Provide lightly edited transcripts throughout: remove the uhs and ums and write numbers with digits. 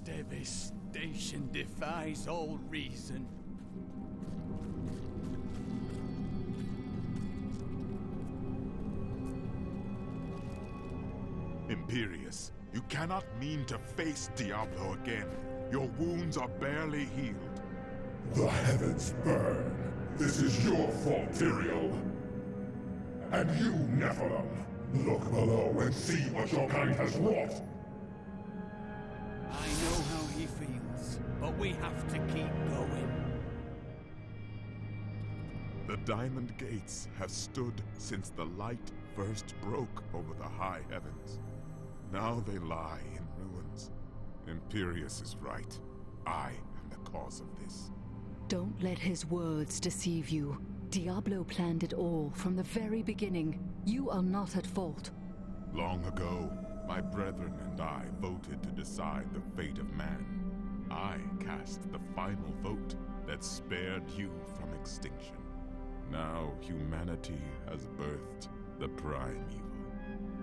Devastation defies all reason. Imperius, you cannot mean to face Diablo again. Your wounds are barely healed. The heavens burn. This is your fault, Tyrael. And you, Nephilim, look below and see what your kind has wrought. I know how he feels, but we have to keep going. The Diamond Gates have stood since the light first broke over the high heavens. Now they lie in ruins. Imperius is right. I am the cause of this. Don't let his words deceive you. Diablo planned it all from the very beginning. You are not at fault. Long ago, my brethren and I voted to decide the fate of man. I cast the final vote that spared you from extinction. Now humanity has birthed the prime evil.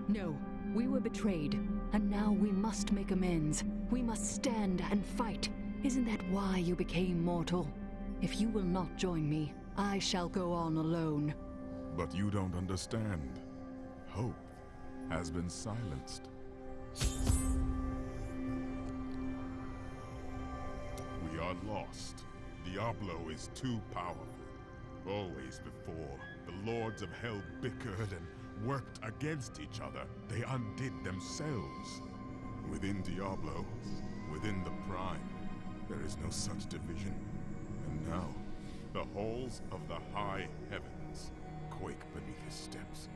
No, we were betrayed, and now we must make amends. We must stand and fight. Isn't that why you became mortal? If you will not join me, I shall go on alone. But you don't understand. Hope has been silenced. We are lost. Diablo is too powerful. Always before, the lords of hell bickered and worked against each other. They undid themselves. Within Diablo, within the Prime, there is no such division. And now, the halls of the high heavens quake beneath his steps.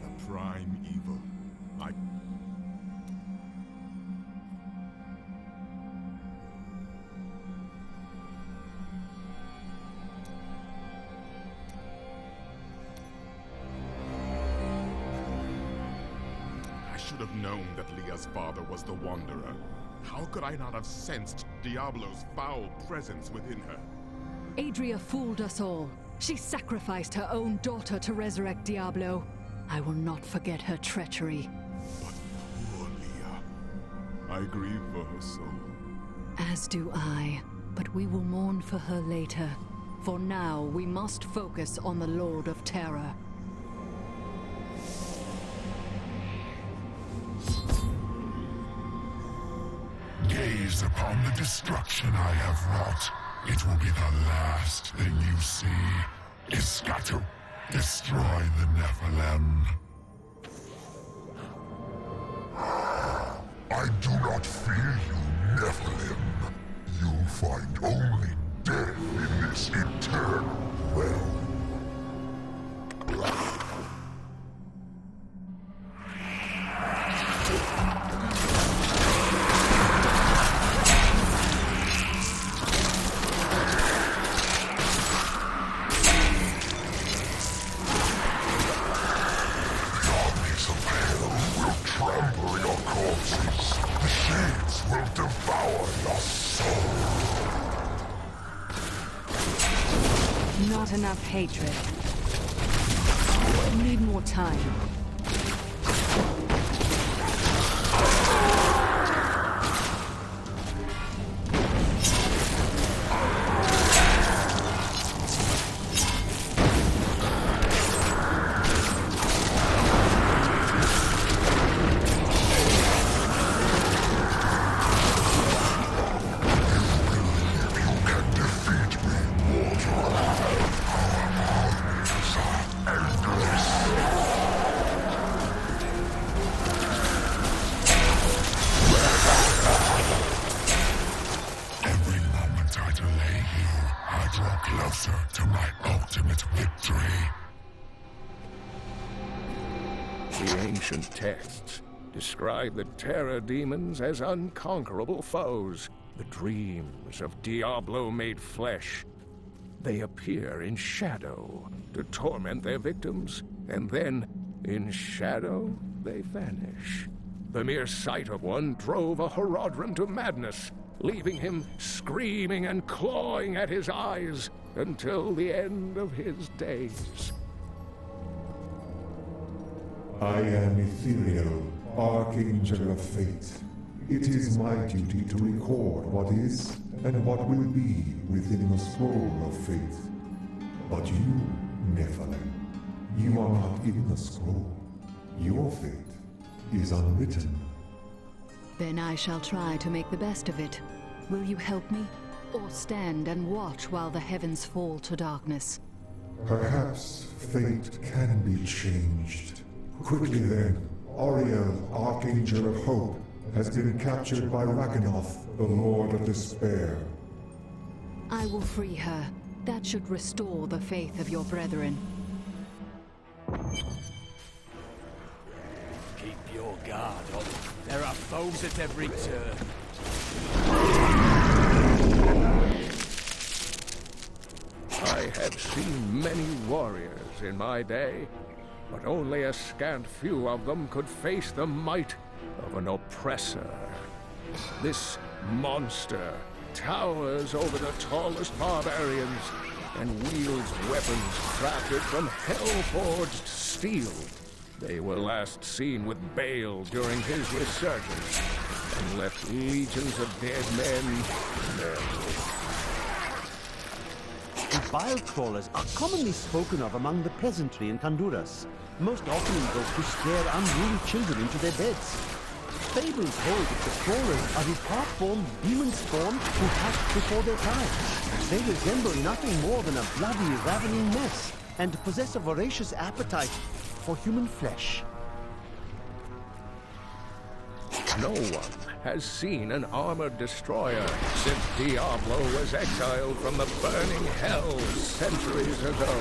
The prime evil, I should have known that Leah's father was the Wanderer. How could I not have sensed Diablo's foul presence within her? Adria fooled us all. She sacrificed her own daughter to resurrect Diablo. I will not forget her treachery. But poor Leah. I grieve for her soul. As do I, but we will mourn for her later. For now, we must focus on the Lord of Terror. Gaze upon the destruction I have wrought. It will be the last thing you see. Iskatu, destroy the Nephilim. I do not fear you, Nephilim. You'll find only death in this eternal realm. Not enough hatred. Need more time. To my ultimate victory. The ancient texts describe the terror demons as unconquerable foes, the dreams of Diablo made flesh. They appear in shadow to torment their victims, and then, in shadow, they vanish. The mere sight of one drove a Horadrim to madness, leaving him screaming and clawing at his eyes until the end of his days. I am ethereal, Archangel of Fate, it is my duty to record what is and what will be within the scroll of fate. But you, Nephilim, you are not in the scroll. Your fate is unwritten. Then I shall try to make the best of it. Will you help me? Or stand and watch while the heavens fall to darkness? Perhaps fate can be changed. Quickly then, Oriel, Archangel of Hope, has been captured by Rakanoth, the Lord of Despair. I will free her. That should restore the faith of your brethren. Keep your guard up. There are foes at every turn. I have seen many warriors in my day, but only a scant few of them could face the might of an oppressor. This monster towers over the tallest barbarians and wields weapons crafted from hell-forged steel. They were last seen with Baal during his resurgence and left legions of dead men there. The bile crawlers are commonly spoken of among the peasantry in Honduras, most often invoked to scare unruly children into their beds. Fables hold that the crawlers are the half-born demon spawn who hatched before their time. They resemble nothing more than a bloody, ravening mess, and possess a voracious appetite for human flesh. No one has seen an armored destroyer since Diablo was exiled from the burning hell centuries ago.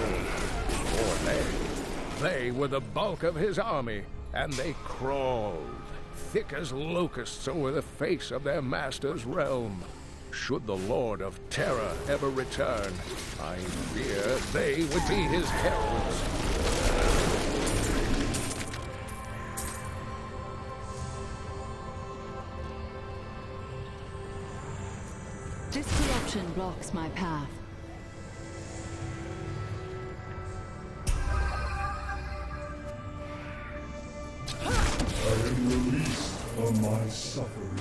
For they were the bulk of his army, and they crawled, thick as locusts over the face of their master's realm. Should the Lord of Terror ever return, I fear they would be his hells. This corruption blocks my path. I am released from my suffering.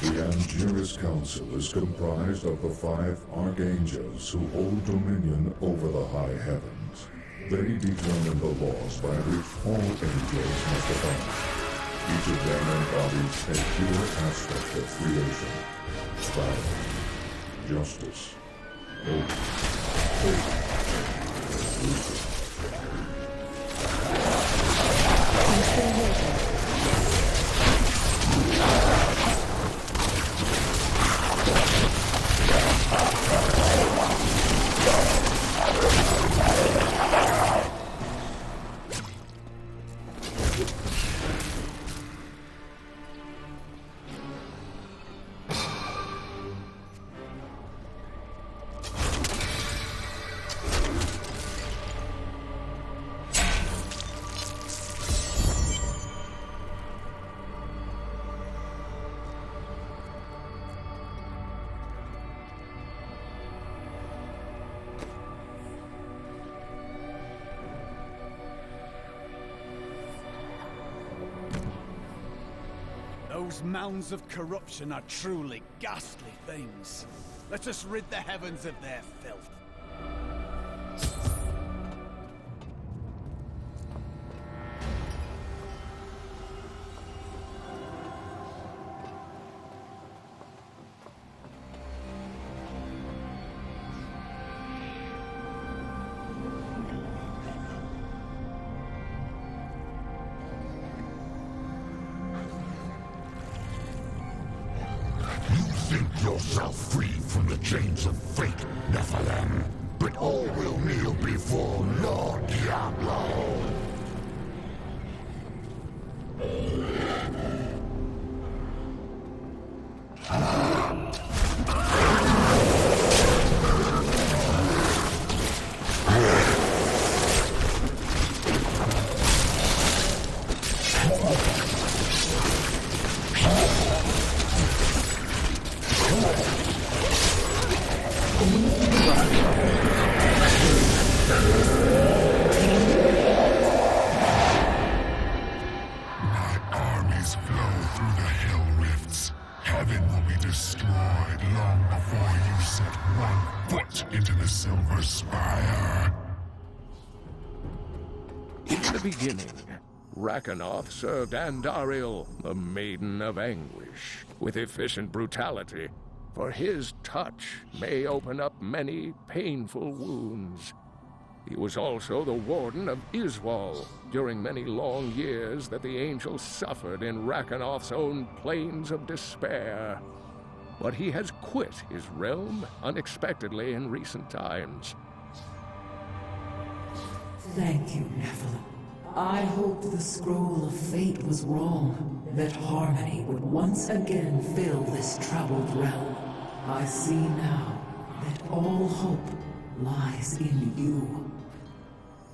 The Angelus Council is comprised of the 5 archangels who hold dominion over the high heavens. They determine the laws by which all angels must abide. Each of them embodies a pure aspect of creation. Power, justice, hope, truth. Those mounds of corruption are truly ghastly things. Let us rid the heavens of their filth. Think yourself free from the chains of fate, Nephilim, but all will kneel before Lord Diablo. In the beginning, Rakanoth served Andariel, the Maiden of Anguish, with efficient brutality, for his touch may open up many painful wounds. He was also the warden of Iswal during many long years that the angels suffered in Rakanoth's own plains of despair. But he has quit his realm unexpectedly in recent times. Thank you, Nephilim. I hoped the scroll of fate was wrong, that harmony would once again fill this troubled realm. I see now that all hope lies in you.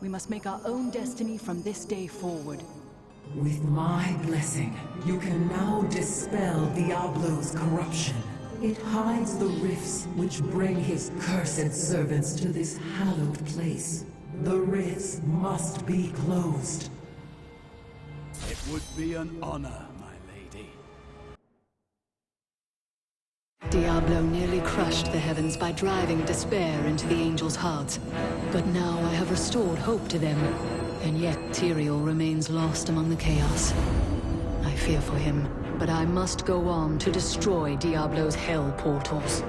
We must make our own destiny from this day forward. With my blessing, you can now dispel Diablo's corruption. It hides the rifts which bring his cursed servants to this hallowed place. The rifts must be closed. It would be an honor, my lady. Diablo nearly crushed the heavens by driving despair into the angels' hearts. But now I have restored hope to them, and yet Tyrael remains lost among the chaos. I fear for him, but I must go on to destroy Diablo's hell portals.